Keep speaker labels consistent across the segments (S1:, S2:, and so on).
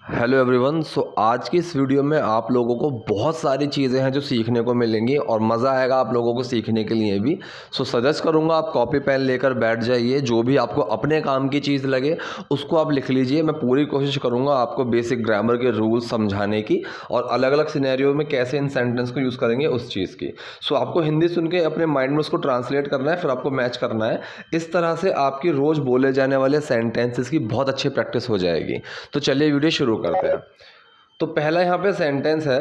S1: Hello everyone. आज की इस वीडियो में आप लोगों को बहुत सारी चीज़ें हैं जो सीखने को मिलेंगी और मज़ा आएगा आप लोगों को सीखने के लिए भी। सजेस्ट करूंगा आप कॉपी पेन लेकर बैठ जाइए, जो भी आपको अपने काम की चीज़ लगे उसको आप लिख लीजिए। मैं पूरी कोशिश करूंगा आपको बेसिक ग्रामर के रूल्स समझाने की और अलग अलग सिनेरियो में कैसे इन सेंटेंस को यूज़ करेंगे उस चीज़ की। आपको हिंदी सुन के अपने माइंड में उसको ट्रांसलेट करना है, फिर आपको मैच करना है। इस तरह से आपकी रोज़ बोले जाने वाले सेंटेंसेस की बहुत अच्छी प्रैक्टिस हो जाएगी। तो चलिए वीडियो शुरू करते हैं। तो पहला यहाँ पे सेंटेंस है,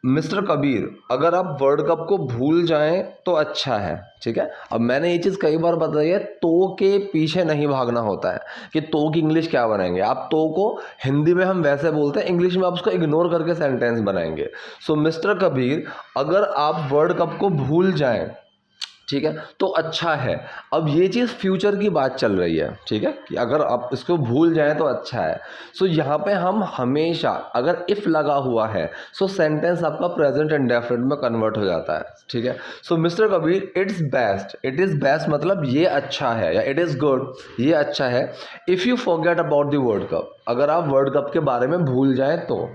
S1: मिस्टर कबीर अगर आप वर्ल्ड कप को भूल जाएं तो अच्छा है। ठीक है, अब मैंने ये चीज़ कई बार बताई है, तो के पीछे नहीं भागना होता है कि तो की इंग्लिश क्या बनाएंगे। आप तो को हिंदी में हम वैसे बोलते हैं, इंग्लिश में आप उसको इग्नोर करके सेंटेंस बनाएंगे। मिस्टर कबीर अगर आप वर्ल्ड कप को भूल जाएं, ठीक है, तो अच्छा है। अब ये चीज़ फ्यूचर की बात चल रही है, ठीक है, कि अगर आप इसको भूल जाएं तो अच्छा है। यहाँ पे हम हमेशा अगर इफ़ लगा हुआ है सेंटेंस आपका प्रेजेंट इंडेफिनिट में कन्वर्ट हो जाता है। ठीक है, mister Kabir it's best, it is best मतलब ये अच्छा है, या इट इज़ गुड ये अच्छा है। If you forget about the world cup, अगर आप वर्ल्ड कप के बारे में भूल जाएं तो।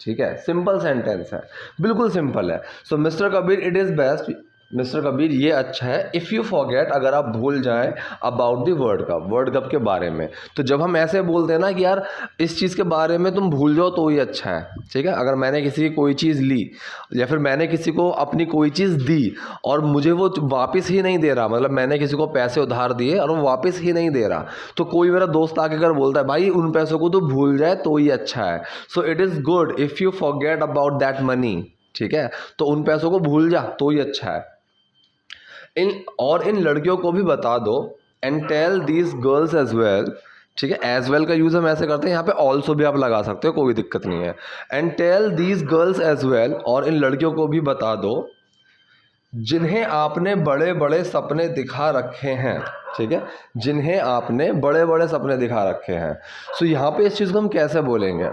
S1: ठीक है, सिंपल सेंटेंस है, बिल्कुल सिंपल है। Mister Kabir it is best, mister Kabir ये अच्छा है। इफ़ यू फॉरगेट अगर आप भूल जाएं अबाउट द वर्ल्ड कप के बारे में। तो जब हम ऐसे बोलते हैं ना कि यार इस चीज़ के बारे में तुम भूल जाओ तो ही अच्छा है। ठीक है, अगर मैंने किसी की कोई चीज़ ली या फिर मैंने किसी को अपनी कोई चीज़ दी और मुझे वो वापस ही नहीं दे रहा, मतलब मैंने किसी को पैसे उधार दिए और वो वापस ही नहीं दे रहा, तो कोई मेरा दोस्त आके अगर बोलता है भाई उन पैसों को तो भूल जाए तो ही अच्छा है। It is good if you forget about that money. ठीक है, तो उन पैसों को भूल जा तो ही अच्छा है। इन लड़कियों को भी बता दो, and tell these girls as well. ठीक है, एज वेल का यूज़ हम ऐसे करते हैं, यहाँ पे ऑल्सो भी आप लगा सकते हो, कोई दिक्कत नहीं है। And tell these girls as well, और इन लड़कियों को भी बता दो जिन्हें आपने बड़े बड़े सपने दिखा रखे हैं। ठीक है, जिन्हें आपने बड़े बड़े सपने दिखा रखे हैं। यहाँ पे इस चीज़ को हम कैसे बोलेंगे,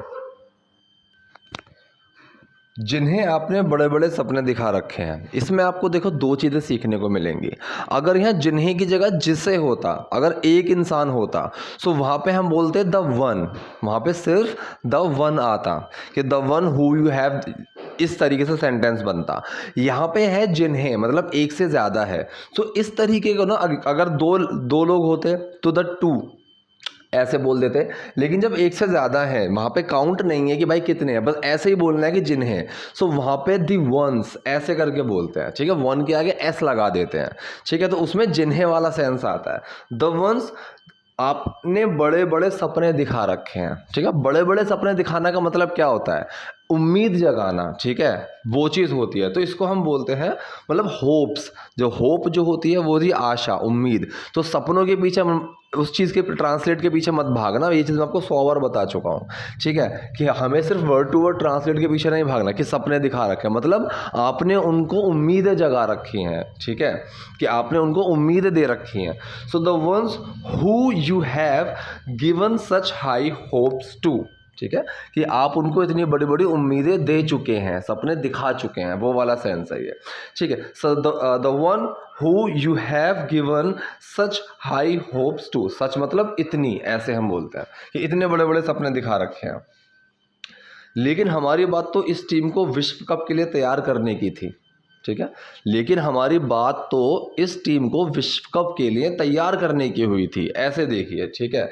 S1: जिन्हें आपने बड़े बड़े सपने दिखा रखे हैं। इसमें आपको देखो दो चीज़ें सीखने को मिलेंगी। अगर यहाँ जिन्हें की जगह जिसे होता, अगर एक इंसान होता, वहाँ पे हम बोलते द वन, वहाँ पे सिर्फ द वन आता कि the one who you have, इस तरीके से सेंटेंस बनता। यहाँ पे है जिन्हें, मतलब एक से ज़्यादा है। इस तरीके को ना अगर दो लोग होते तो द टू ऐसे बोल देते, लेकिन जब एक से ज़्यादा है वहाँ पे काउंट नहीं है कि भाई कितने हैं, बस ऐसे ही बोलना है कि जिन्हें। वहाँ पे दी वंस ऐसे करके बोलते हैं। ठीक है, वन के आगे एस लगा देते हैं। ठीक है, तो उसमें जिन्हें वाला सेंस आता है। द वंस आपने बड़े बड़े सपने दिखा रखे हैं। ठीक है, बड़े बड़े सपने दिखाना का मतलब क्या होता है, उम्मीद जगाना। ठीक है, वो चीज़ होती है, तो इसको हम बोलते हैं मतलब होप्स। जो होप जो होती है वो थी आशा, उम्मीद। सपनों के पीछे उस चीज़ के ट्रांसलेट के पीछे मत भागना, ये चीज़ मैं आपको 100 बार बता चुका हूँ। ठीक है, कि हमें सिर्फ वर्ड टू वर्ड ट्रांसलेट के पीछे नहीं भागना कि सपने दिखा रखे हैं, मतलब आपने उनको उम्मीदें जगा रखी हैं। ठीक है, कि आपने उनको उम्मीदें दे रखी हैं। The ones who you have given such high hopes to. ठीक है, कि आप उनको इतनी बड़ी बड़ी उम्मीदें दे चुके हैं, सपने दिखा चुके हैं, वो वाला सेंस है ये। ठीक है, the one who you have given such high hopes to, such मतलब इतनी, ऐसे हम बोलते हैं कि इतने बड़े बड़े सपने दिखा रखे हैं। लेकिन हमारी बात तो इस टीम को विश्व कप के लिए तैयार करने की थी। ठीक है, लेकिन हमारी बात तो इस टीम को विश्व कप के लिए तैयार करने की हुई थी, ऐसे देखिए। ठीक है,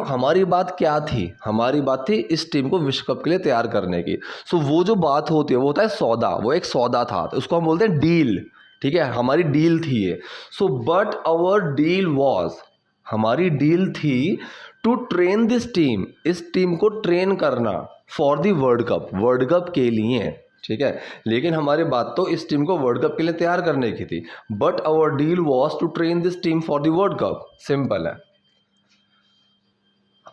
S1: हमारी बात क्या थी, हमारी बात थी इस टीम को विश्व कप के लिए तैयार करने की। वो जो बात होती है वो होता है सौदा, वो एक सौदा था, तो उसको हम बोलते हैं डील। ठीक है, हमारी डील थी ये। बट आवर डील वॉज, हमारी डील थी टू ट्रेन दिस टीम, इस टीम को ट्रेन करना फॉर दी वर्ल्ड कप के लिए। ठीक है, लेकिन हमारी बात तो इस टीम को वर्ल्ड कप के लिए तैयार करने की थी। But our deal was to train this team for the world cup. Simple है।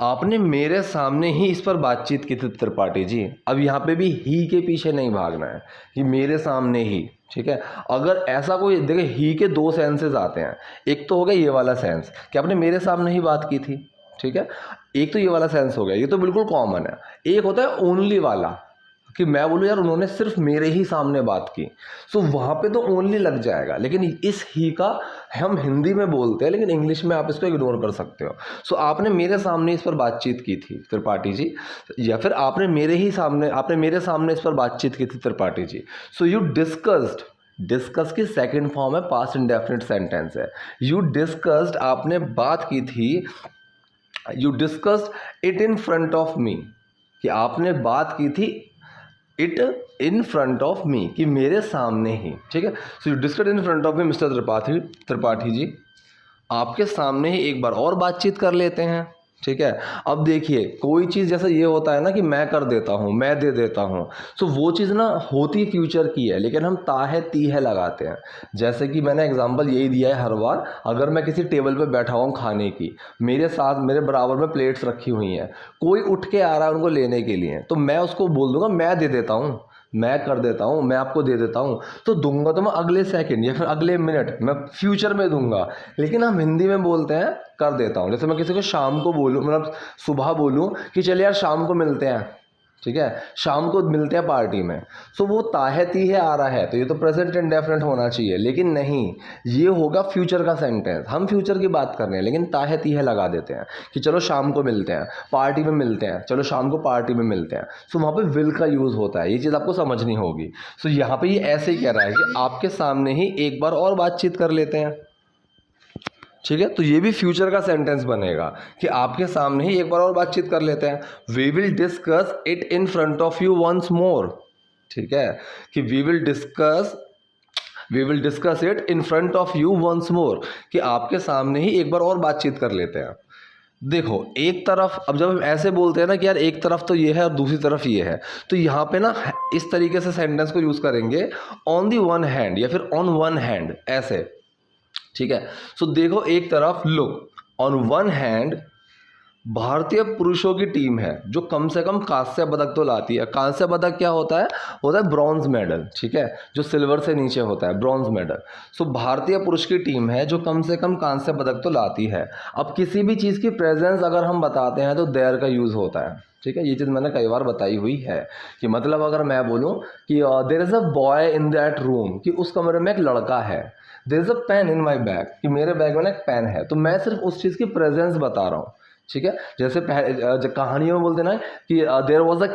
S1: आपने मेरे सामने ही इस पर बातचीत की थी त्रिपाठी जी। अब यहाँ पे भी ही के पीछे नहीं भागना है कि मेरे सामने ही। ठीक है, अगर ऐसा कोई देखिए, ही के दो सेंसेस आते हैं। एक तो हो गया ये वाला सेंस कि आपने मेरे सामने ही बात की थी। ठीक है, एक तो ये वाला सेंस हो गया, ये तो बिल्कुल कॉमन है। एक होता है ओनली वाला कि मैं बोलूँ यार उन्होंने सिर्फ मेरे ही सामने बात की, सो वहाँ पे तो ओनली लग जाएगा। लेकिन इस ही का हम हिंदी में बोलते हैं, लेकिन इंग्लिश में आप इसको इग्नोर कर सकते हो। सो आपने मेरे सामने इस पर बातचीत की थी त्रिपाठी जी, या फिर आपने मेरे सामने इस पर बातचीत की थी Tripathi ji. So you discussed, discuss की सेकंड फॉर्म है, पास्ट इंडेफिनिट सेंटेंस है। यू डिस्कस्ड, आपने बात की थी, you discussed it in front of me, कि आपने बात की थी it in front of me, कि मेरे सामने ही, ठीक है। So you discussed in front of me mister Tripathi ji, आपके सामने ही एक बार और बातचीत कर लेते हैं, ठीक है। अब देखिए कोई चीज़ जैसे ये होता है ना कि मैं कर देता हूँ, मैं दे देता हूँ, सो वो चीज़ ना होती फ्यूचर की है, लेकिन हम ताहे तीहे लगाते हैं। जैसे कि मैंने एग्जांपल यही दिया है हर बार, अगर मैं किसी टेबल पे बैठा हुआ हूँ खाने की, मेरे साथ मेरे बराबर में प्लेट्स रखी हुई हैं, कोई उठ के आ रहा है उनको लेने के लिए, तो मैं उसको बोल दूंगा मैं दे देता हूँ, मैं कर देता हूँ, मैं आपको दे देता हूँ, तो दूंगा तो मैं अगले सेकंड या फिर अगले मिनट, मैं फ्यूचर में दूंगा। लेकिन हम हिंदी में बोलते हैं कर देता हूँ। जैसे मैं किसी को शाम को बोलूँ, मतलब सुबह बोलूँ कि चलिए यार शाम को मिलते हैं, ठीक है, शाम को मिलते हैं पार्टी में, सो वो ताहे तीहे आ रहा है, तो ये तो प्रेजेंट इंडेफिनिट होना चाहिए, लेकिन नहीं, ये होगा फ्यूचर का सेंटेंस। हम फ्यूचर की बात कर रहे हैं लेकिन ताहे तीहे लगा देते हैं कि चलो शाम को मिलते हैं, पार्टी में मिलते हैं, चलो शाम को पार्टी में मिलते हैं। सो वहाँ पे विल का यूज़ होता है, ये चीज़ आपको समझनी होगी। सो यहाँ पे ये ऐसे ही कह रहा है कि आपके सामने ही एक बार और बातचीत कर लेते हैं, ठीक है। तो ये भी फ्यूचर का सेंटेंस बनेगा कि आपके सामने ही एक बार और बातचीत कर लेते हैं। We will discuss it in front of you once more, ठीक है, कि we will discuss it in front of you once more, कि आपके सामने ही एक बार और बातचीत कर लेते हैं। देखो एक तरफ, अब जब हम ऐसे बोलते हैं ना कि यार एक तरफ तो ये है और दूसरी तरफ ये है, तो यहाँ पे ना इस तरीके से सेंटेंस को यूज करेंगे, ऑन दी वन हैंड या फिर ऑन वन हैंड, ऐसे, ठीक है। सो देखो एक तरफ, लुक ऑन वन हैंड भारतीय पुरुषों की टीम है जो कम से कम कांस्य पदक तो लाती है। कांस्य पदक क्या होता है ब्रॉन्ज मेडल, ठीक है, जो सिल्वर से नीचे होता है, ब्रॉन्ज मेडल। सो भारतीय पुरुष की टीम है जो कम से कम कांस्य पदक तो लाती है। अब किसी भी चीज़ की प्रेजेंस अगर हम बताते हैं तो देयर का यूज़ होता है, ठीक है। ये चीज़ मैंने कई बार बताई हुई है कि मतलब अगर मैं बोलूँ कि there is a boy in that room, कि उस कमरे में एक लड़का है, there is a pen in my bag, कि मेरे बैग में ना एक पेन है, तो मैं सिर्फ उस चीज़ की प्रेजेंस बता रहा हूँ, ठीक है। जैसे कहानियों में बोलते ना कि देयर वॉज अ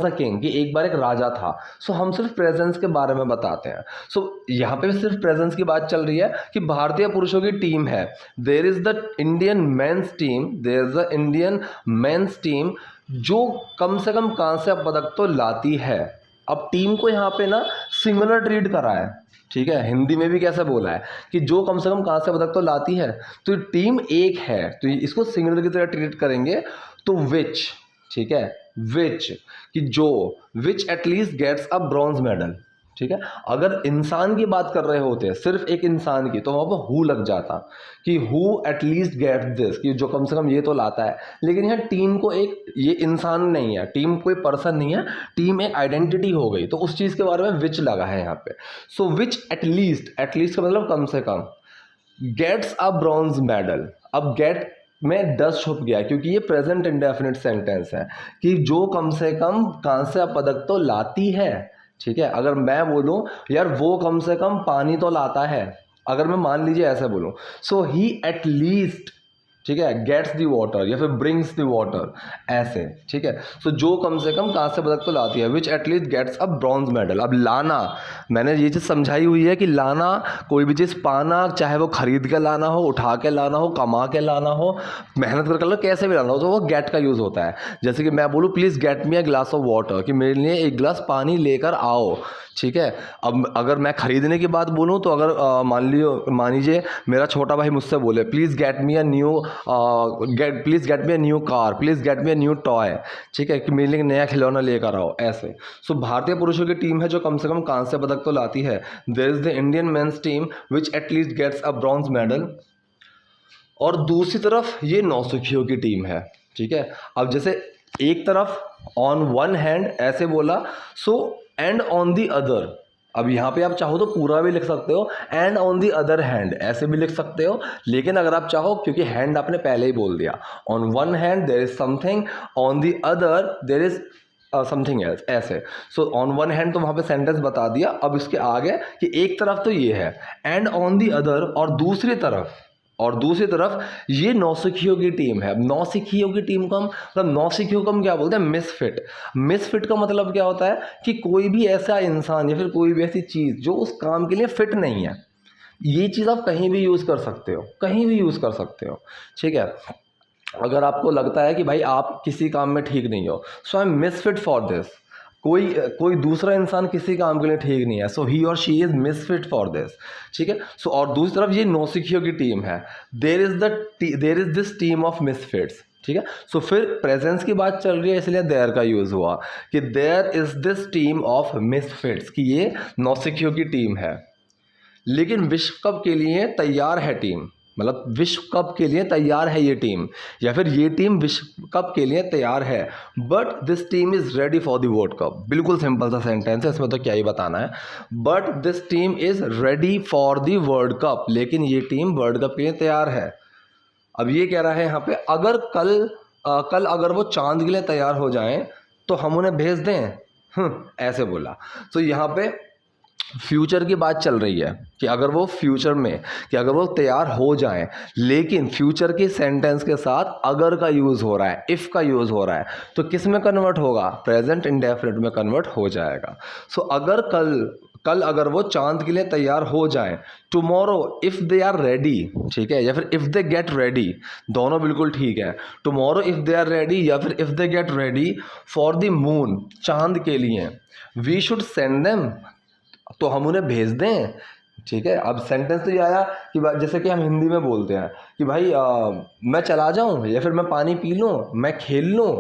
S1: किंग, कि एक बार एक राजा था। सो हम सिर्फ प्रेजेंस के बारे में बताते हैं। सो यहाँ पे भी सिर्फ प्रेजेंस की बात चल रही है कि भारतीय पुरुषों की टीम है, there is the Indian men's team जो कम से कम कांस्य पदक तो लाती है। अब टीम को यहाँ पे ना सिंगुलर ट्रीट करा है, ठीक है। हिंदी में भी कैसे बोला है कि जो कम से कम कांस्य पदक तो लाती है, तो टीम एक है, तो इसको सिंगुलर की तरह ट्रीट करेंगे, तो विच, ठीक है, विच, कि जो, which at least gets a bronze medal, ठीक है। अगर इंसान की बात कर रहे होते हैं, सिर्फ एक इंसान की, तो वहाँ पर हु लग जाता कि हु एटलीस्ट गेट्स दिस, कि जो कम से कम ये तो लाता है। लेकिन यहाँ टीम को एक, ये इंसान नहीं है, टीम कोई पर्सन नहीं है, टीम एक आइडेंटिटी हो गई, तो उस चीज़ के बारे में विच लगा है यहाँ पे। सो विच एटलीस्ट का मतलब कम से कम, गेट्स अ ब्रॉन्ज मेडल। अब गेट में डस छुप गया क्योंकि ये प्रेजेंट इंडेफिनिट सेंटेंस है कि जो कम से कम कांस्य पदक तो लाती है, ठीक है। अगर मैं बोलूं यार वो कम से कम पानी तो लाता है, अगर मैं मान लीजिए ऐसे बोलूं, सो ही एट लीस्ट, ठीक है, गेट्स दी वाटर या फिर ब्रिंग्स दी वाटर, ऐसे, ठीक है। सो जो कम से कम कांस्य पदक तो लाती है, which at least gets a bronze medal. अब लाना, मैंने ये चीज़ समझाई हुई है कि लाना, कोई भी चीज़ पाना, चाहे वो खरीद के लाना हो, उठा के लाना हो, कमा के लाना हो, मेहनत करके लो, कैसे भी लाना हो, तो वो गेट का यूज़ होता है। जैसे कि मैं बोलूँ please get me a glass of water, कि मेरे लिए एक गिलास पानी लेकर आओ, ठीक है। अब अगर मैं खरीदने की बात बोलूँ तो अगर मान लीजिए मेरा छोटा भाई मुझसे बोले please get me a new car, please get me a new toy, ठीक है, कि मेरे लिए नया खिलौना लेकर आओ, ऐसे। सो भारतीय पुरुषों की टीम है जो कम से कम कांस्य पदक तो लाती है, there is the Indian men's team which at least gets a bronze medal. और दूसरी तरफ ये नौसिखियों की टीम है, ठीक है। अब जैसे एक तरफ ऑन वन हैंड ऐसे बोला, so and on the other, अब यहाँ पे आप चाहो तो पूरा भी लिख सकते हो, and on the other hand ऐसे भी लिख सकते हो। लेकिन अगर आप चाहो, क्योंकि हैंड आपने पहले ही बोल दिया, on one hand there is something, on the other there is something else, ऐसे। सो ऑन वन हैंड तो वहाँ पे सेंटेंस बता दिया। अब इसके आगे कि एक तरफ तो ये है, एंड ऑन दी अदर, और दूसरी तरफ ये नौसिखियों की टीम है। अब नौसिखियों की टीम को हम मतलब नौसिखियों को हम क्या बोलते हैं? मिसफिट। मिसफिट का मतलब क्या होता है कि कोई भी ऐसा इंसान या फिर कोई भी ऐसी चीज़ जो उस काम के लिए फिट नहीं है। ये चीज़ आप कहीं भी यूज़ कर सकते हो, कहीं भी यूज़ कर सकते हो, ठीक है। अगर आपको लगता है कि भाई आप किसी काम में ठीक नहीं हो, so I am misfit for this. कोई दूसरा इंसान किसी काम के लिए ठीक नहीं है, सो ही और she is misfit for this, ठीक है। सो और दूसरी तरफ ये नौसिखियों की टीम है, there is this team of misfits, ठीक है। सो फिर प्रेजेंस की बात चल रही है इसलिए देयर का यूज़ हुआ कि there is this team of misfits, कि ये नौसिखियों की टीम है। लेकिन विश्व कप के लिए तैयार है टीम, मतलब विश्व कप के लिए तैयार है ये टीम, या फिर ये टीम विश्व कप के लिए तैयार है। But this team is ready for the world cup. बिल्कुल सिंपल सा सेंटेंस है, इसमें तो क्या ही बताना है। But this team is ready for the world cup, लेकिन ये टीम वर्ल्ड कप के लिए तैयार है। अब ये कह रहा है यहाँ पे, अगर कल अगर वो चांद के लिए तैयार हो जाएं तो हम उन्हें भेज दें, ऐसे बोला। तो यहाँ पे फ्यूचर की बात चल रही है कि अगर वो फ्यूचर में, कि अगर वो तैयार हो जाएं, लेकिन फ्यूचर के सेंटेंस के साथ अगर का यूज़ हो रहा है, इफ़ का यूज़ हो रहा है, तो किस में कन्वर्ट होगा? प्रेजेंट इंडेफिनिट में कन्वर्ट हो जाएगा। सो अगर कल अगर वो चांद के लिए तैयार हो जाएं, tomorrow if they are ready, ठीक है, या फिर इफ़ दे गेट रेडी, दोनों बिल्कुल ठीक है। Tomorrow if they are ready या फिर if they get ready for the moon, चांद के लिए, वी शुड सेंड देम, तो हम उन्हें भेज दें, ठीक है। अब सेंटेंस तो ये आया कि जैसे कि हम हिंदी में बोलते हैं कि भाई मैं चला जाऊं, या फिर मैं पानी पी लूं, मैं खेल लूं,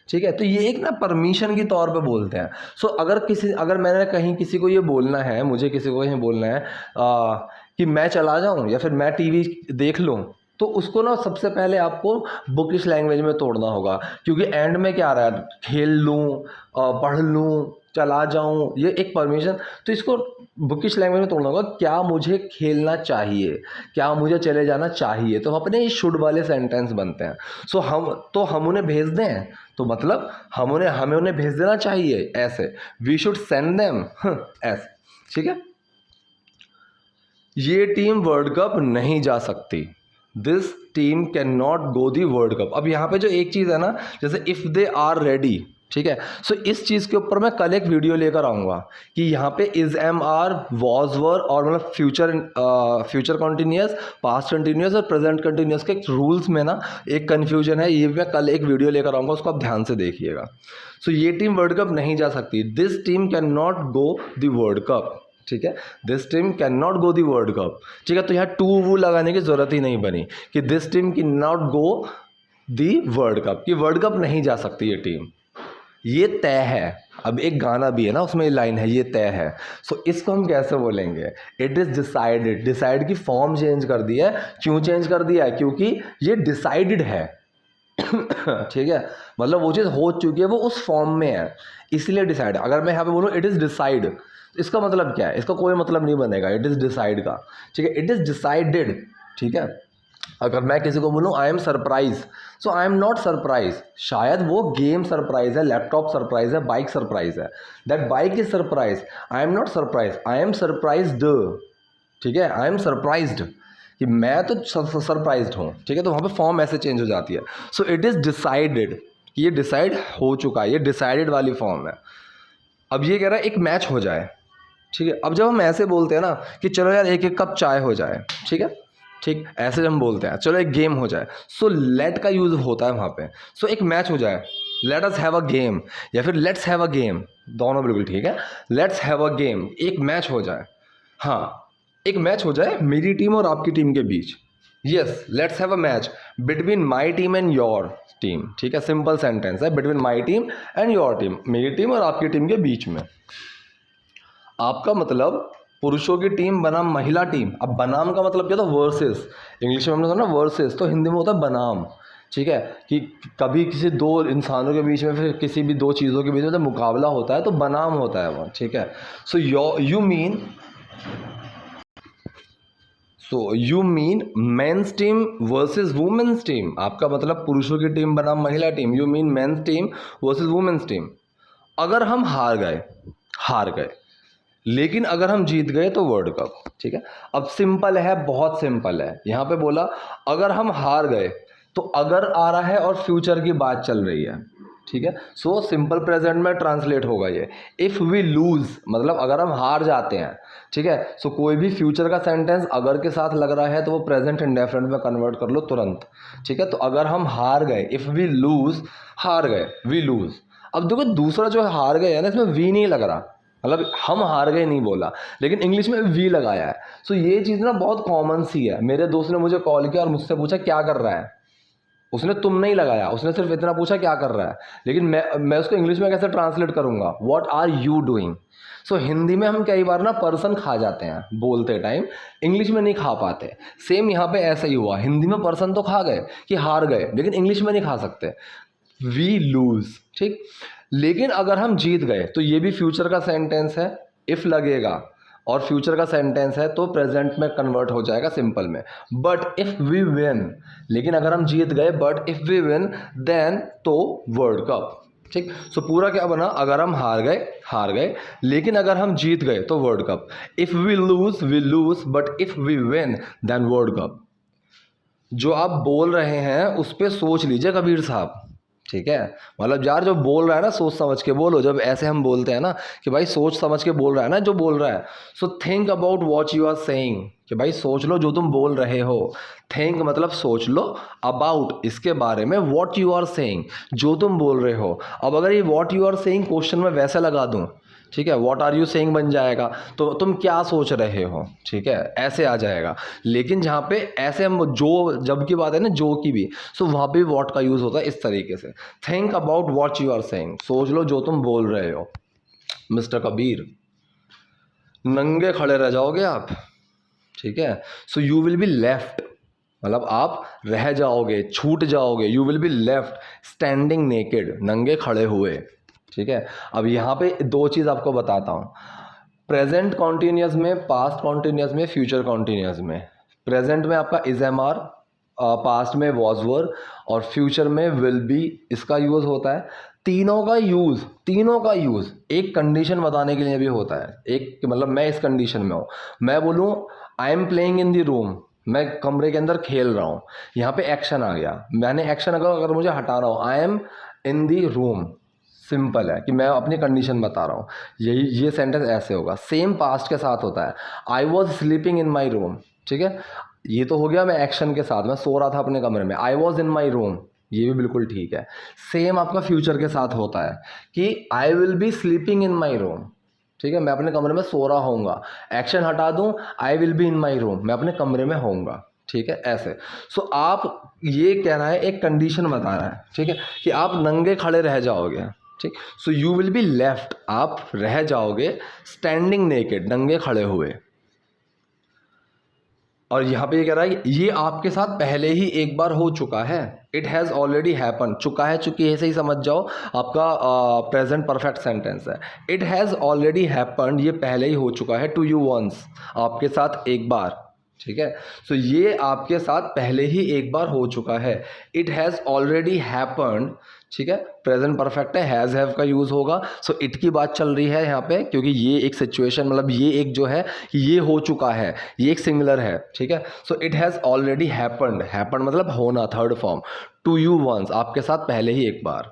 S1: ठीक है। तो ये एक ना परमिशन के तौर पे बोलते हैं। सो अगर मैंने कहीं किसी को ये बोलना है, मुझे किसी को कहीं बोलना है कि मैं चला जाऊं या फिर मैं टीवी देख लूं, तो उसको ना सबसे पहले आपको बुकिश लैंग्वेज में तोड़ना होगा, क्योंकि एंड में क्या आ रहा है? खेल लूँ, पढ़ लूँ, चला जाऊँ, ये एक परमिशन। तो इसको बुकिश लैंग्वेज में तोड़ना होगा, क्या मुझे खेलना चाहिए, क्या मुझे चले जाना चाहिए, तो अपने ये शुड वाले सेंटेंस बनते हैं। सो हम उन्हें भेज दें, तो मतलब हमें उन्हें भेज देना चाहिए, ऐसे। वी शुड सेंड देम, ऐसे, ठीक है। ये टीम वर्ल्ड कप नहीं जा सकती, this team can not go the world cup. अब यहाँ पे जो एक चीज़ है ना, जैसे इफ़ दे आर रेडी, ठीक है। सो इस चीज़ के ऊपर मैं कल एक वीडियो लेकर आऊँगा कि यहाँ पे इज़, एम, आर, वॉज, वर और मतलब फ्यूचर कंटिन्यूस, पास्ट कंटिन्यूस और प्रेजेंट कंटिन्यूस के रूल्स में ना एक कन्फ्यूजन है। ये मैं कल एक वीडियो लेकर आऊँगा, उसको आप ध्यान से देखिएगा। सो ये टीम वर्ल्ड कप नहीं जा सकती, this team can not go the world cup, ठीक है। This team can not go the world cup, ठीक है। तो यहाँ टू वो लगाने की जरूरत ही नहीं बनी कि this team can not go the world cup, कि वर्ल्ड कप नहीं जा सकती ये टीम, ये तय है। अब एक गाना भी है ना, उसमें लाइन है, ये तय है। सो इसको हम कैसे बोलेंगे? It is decided. डिसाइड की फॉर्म चेंज कर दी है। क्यों चेंज कर दिया है? क्योंकि ये डिसाइडेड है, ठीक है। मतलब वो चीज़ हो चुकी है, वो उस फॉर्म में है, इसलिए डिसाइड। अगर मैं यहाँ पे बोलूँ इट इज़ डिसाइड, इसका मतलब क्या है? इसका कोई मतलब नहीं बनेगा इट इज़ डिसाइड का, ठीक है। इट इज़ डिसाइडेड, ठीक है। अगर मैं किसी को बोलूँ I am surprise, so I am not surprise, शायद वो गेम सरप्राइज है, लैपटॉप सरप्राइज है, बाइक सरप्राइज है, that bike is surprise, I am not surprise, I am surprised, ठीक है। आई एम सरप्राइज्ड, कि मैं तो सरप्राइज्ड हूँ, ठीक है। तो वहाँ पे फॉर्म ऐसे चेंज हो जाती है। सो इट इज़ डिसाइडेड, ये डिसाइड हो चुका है, ये डिसाइडेड वाली फॉर्म है। अब ये कह रहा है एक मैच हो जाए, ठीक है। अब जब हम ऐसे बोलते हैं ना कि चलो यार एक कप चाय हो जाए, ठीक है, ठीक, ऐसे हम बोलते हैं, चलो एक गेम हो जाए, सो लेट का यूज़ होता है वहाँ पे। सो एक मैच हो जाए, let us have a game, या फिर लेट्स हैव अ गेम, दोनों बिल्कुल ठीक है। लेट्स हैव अ गेम, एक मैच हो जाए, हाँ, एक मैच हो जाए मेरी टीम और आपकी टीम के बीच। Yes, let's have a match between my team and your team, ठीक है। सिंपल सेंटेंस है, between my team and your team, मेरी टीम और आपकी टीम के बीच में। आपका मतलब पुरुषों की टीम बनाम महिला टीम। अब बनाम का मतलब क्या था? वर्सेस। इंग्लिश में हमने कहा ना वर्सेस, तो हिंदी में होता है बनाम, ठीक है। कि कभी किसी दो इंसानों के बीच में, फिर किसी भी दो चीज़ों के बीच में जब मुकाबला होता है तो बनाम होता है वो, ठीक है। So you mean men's team versus women's team. आपका मतलब पुरुषों की टीम बनाम महिला team, you mean men's team versus women's team. अगर हम हार गए, लेकिन अगर हम जीत गए तो वर्ल्ड कप। ठीक है, अब सिंपल है, बहुत सिंपल है। यहां पे बोला अगर हम हार गए, तो अगर आ रहा है और फ्यूचर की बात चल रही है। ठीक है, सो सिंपल प्रेजेंट में ट्रांसलेट होगा ये। इफ वी लूज मतलब अगर हम हार जाते हैं। ठीक है, सो कोई भी फ्यूचर का सेंटेंस अगर के साथ लग रहा है तो वो प्रेजेंट इंडेफिनिट में कन्वर्ट कर लो तुरंत। ठीक है, तो अगर हम हार गए, इफ वी लूज, हार गए, वी लूज। अब देखो दूसरा जो हार गए है ना, इसमें वी नहीं लग रहा, मतलब हम हार गए नहीं बोला, लेकिन इंग्लिश में वी लगाया है। सो ये चीज़ ना बहुत कॉमन सी है। मेरे दोस्त ने मुझे कॉल किया और मुझसे पूछा क्या कर रहा है, उसने तुम नहीं लगाया, उसने सिर्फ इतना पूछा क्या कर रहा है, लेकिन मैं उसको इंग्लिश में कैसे ट्रांसलेट करूंगा, व्हाट आर यू डूइंग। सो हिंदी में हम कई बार ना पर्सन खा जाते हैं बोलते टाइम, इंग्लिश में नहीं खा पाते। सेम यहाँ पे ऐसा ही हुआ, हिंदी में पर्सन तो खा गए कि हार गए, लेकिन इंग्लिश में नहीं खा सकते, वी लूज। ठीक, लेकिन अगर हम जीत गए तो ये भी फ्यूचर का सेंटेंस है, इफ लगेगा और फ्यूचर का सेंटेंस है तो प्रेजेंट में कन्वर्ट हो जाएगा सिंपल में। बट इफ वी विन, लेकिन अगर हम जीत गए, but if we win then तो वर्ल्ड कप। ठीक, सो पूरा क्या बना, अगर हम हार गए, लेकिन अगर हम जीत गए तो world cup. If we lose but if we win then world cup. जो आप बोल रहे हैं उस पर सोच लीजिए कबीर साहब। ठीक है, मतलब यार जो बोल रहा है ना सोच समझ के बोलो। जब ऐसे हम बोलते हैं ना कि भाई सोच समझ के बोल रहा है ना जो बोल रहा है, so think about what you are saying, कि भाई सोच लो जो तुम बोल रहे हो। थिंक मतलब सोच लो, अबाउट इसके बारे में, वॉट यू आर सेइंग जो तुम बोल रहे हो। अब अगर ये what you are saying question में वैसे लगा दूं, ठीक है, व्हाट आर यू सेइंग बन जाएगा, तो तुम क्या सोच रहे हो, ठीक है, ऐसे आ जाएगा। लेकिन जहाँ पे ऐसे हम जो जब की बात है ना जो की भी, सो वहाँ पे व्हाट का यूज़ होता है इस तरीके से। Think about what you are saying, सोच लो जो तुम बोल रहे हो। मिस्टर कबीर, नंगे खड़े रह जाओगे आप। ठीक है, so you will be left, मतलब आप रह जाओगे, छूट जाओगे। You will be left standing naked, नंगे खड़े हुए। ठीक है, अब यहाँ पे दो चीज़ आपको बताता हूँ, प्रेजेंट कॉन्टिन्यूस में, पास्ट कॉन्टिन्यूस में, फ्यूचर कॉन्टिन्यूस में। प्रेजेंट में आपका इज एम आर, पास्ट में वॉज वर, और फ्यूचर में विल बी, इसका यूज़ होता है। तीनों का यूज़ एक कंडीशन बताने के लिए भी होता है। एक मतलब मैं इस कंडीशन में हूँ, मैं बोलूँ I am playing in the room, मैं कमरे के अंदर खेल रहा हूँ, यहाँ पे एक्शन आ गया। मैंने एक्शन अगर मुझे हटाना हो, I am in the room, simple है कि मैं अपनी कंडीशन बता रहा हूँ। ये सेंटेंस ऐसे होगा। सेम पास्ट के साथ होता है, I was sleeping in my room. ठीक है, ये तो हो गया मैं एक्शन के साथ, मैं सो रहा था अपने कमरे में, I was in my room, ये भी बिल्कुल ठीक है। सेम आपका फ्यूचर के साथ होता है कि I will be sleeping in my room. ठीक है, मैं अपने कमरे में सो रहा होऊंगा, एक्शन हटा दूं, I will be in my room, मैं अपने कमरे में होऊंगा। ठीक है, ऐसे। सो आप ये कहना है, एक कंडीशन बताना है, ठीक है, कि आप नंगे खड़े रह जाओगे। ठीक, so you will be left, आप रह जाओगे स्टैंडिंग नेकेड, नंगे खड़े हुए। और यहाँ पे ये कह रहा है ये आपके साथ पहले ही एक बार हो चुका है, इट हैज़ ऑलरेडी हैपन, चुका है चुकी है से ही समझ जाओ, आपका प्रेजेंट परफेक्ट सेंटेंस है। इट हैज़ ऑलरेडी हैपन, ये पहले ही हो चुका है, टू यू वंस, आपके साथ एक बार। ठीक है, सो ये आपके साथ पहले ही एक बार हो चुका है, इट हैज़ ऑलरेडी हैपन्ड। ठीक है, प्रेजेंट परफेक्ट है, हैज़ हैव का यूज़ होगा। सो इट की बात चल रही है यहाँ पे, क्योंकि ये एक सिचुएशन, मतलब ये एक जो है कि ये हो चुका है, ये एक सिंगुलर है। ठीक है, so it has already happened, happened मतलब होना, third form, to you once, आपके साथ पहले ही एक बार।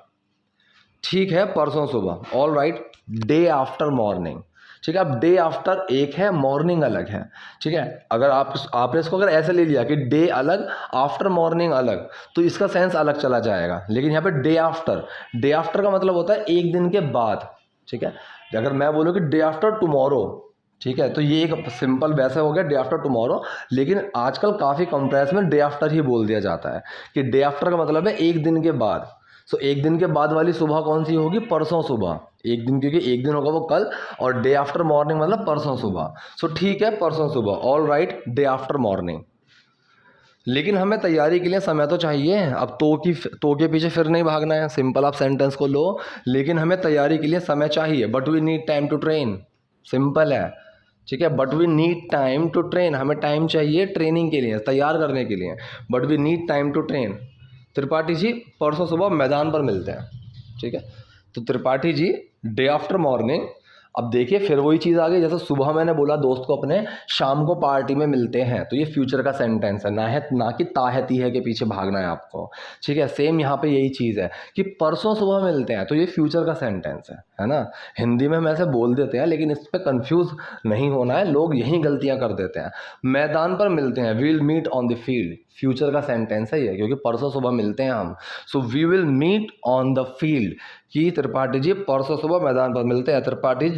S1: ठीक है, परसों सुबह, all right, day after morning. ठीक है, अब डे आफ्टर एक है, मॉर्निंग अलग है। ठीक है, अगर आपने इसको अगर ऐसे ले लिया कि डे अलग, आफ्टर मॉर्निंग अलग, तो इसका सेंस अलग चला जाएगा। लेकिन यहाँ पे डे आफ्टर का मतलब होता है एक दिन के बाद। ठीक है, अगर मैं बोलूँ कि डे आफ्टर टुमारो, ठीक है, तो ये एक सिंपल वैसे हो गया डे आफ्टर टुमारो। लेकिन आजकल काफ़ी कंप्रेस में डे आफ्टर ही बोल दिया जाता है कि डे आफ्टर का मतलब है एक दिन के बाद। सो एक दिन के बाद वाली सुबह कौन सी होगी, परसों सुबह। एक दिन, क्योंकि एक दिन होगा वो कल, और डे आफ्टर मॉर्निंग मतलब परसों सुबह। सो ठीक है, परसों सुबह, all right, day after morning. लेकिन हमें तैयारी के लिए समय तो चाहिए। अब तो के पीछे फिर नहीं भागना है, सिंपल आप सेंटेंस को लो, लेकिन हमें तैयारी के लिए समय चाहिए। But we need time to train, simple है। ठीक है, but we need time to train, हमें टाइम चाहिए ट्रेनिंग के लिए, तैयार करने के लिए। But we need time to train. Tripathi ji परसों सुबह मैदान पर मिलते हैं। ठीक है, तो Tripathi ji day after morning. अब देखिए फिर वही चीज़ आ गई, जैसे सुबह मैंने बोला दोस्त को अपने शाम को पार्टी में मिलते हैं, तो ये फ्यूचर का सेंटेंस है, ना कि ताहती है के पीछे भागना है आपको। ठीक है, सेम यहाँ पे यही चीज़ है कि परसों सुबह मिलते हैं, तो ये फ्यूचर का सेंटेंस है ना। हिंदी में हम ऐसे बोल देते हैं, लेकिन इस पर कंफ्यूज नहीं होना है, लोग यही गलतियाँ कर देते हैं। मैदान पर मिलते हैं, we will meet on the field, future का सेंटेंस है ये, क्योंकि परसों सुबह मिलते हैं हम। So we will meet on the field, कि त्रिपाठी जी परसों सुबह मैदान पर मिलते हैं। Tripathi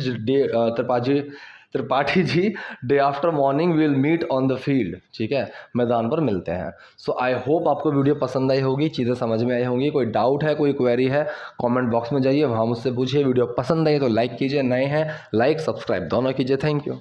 S1: ji day after morning will meet on the field, ठीक है, मैदान पर मिलते हैं। सो आई होप आपको वीडियो पसंद आई होगी, चीज़ें समझ में आई होंगी। कोई डाउट है, कोई क्वेरी है, कमेंट बॉक्स में जाइए, वहाँ मुझसे पूछिए। वीडियो पसंद आई तो लाइक कीजिए, नए हैं लाइक सब्सक्राइब दोनों कीजिए। Thank you.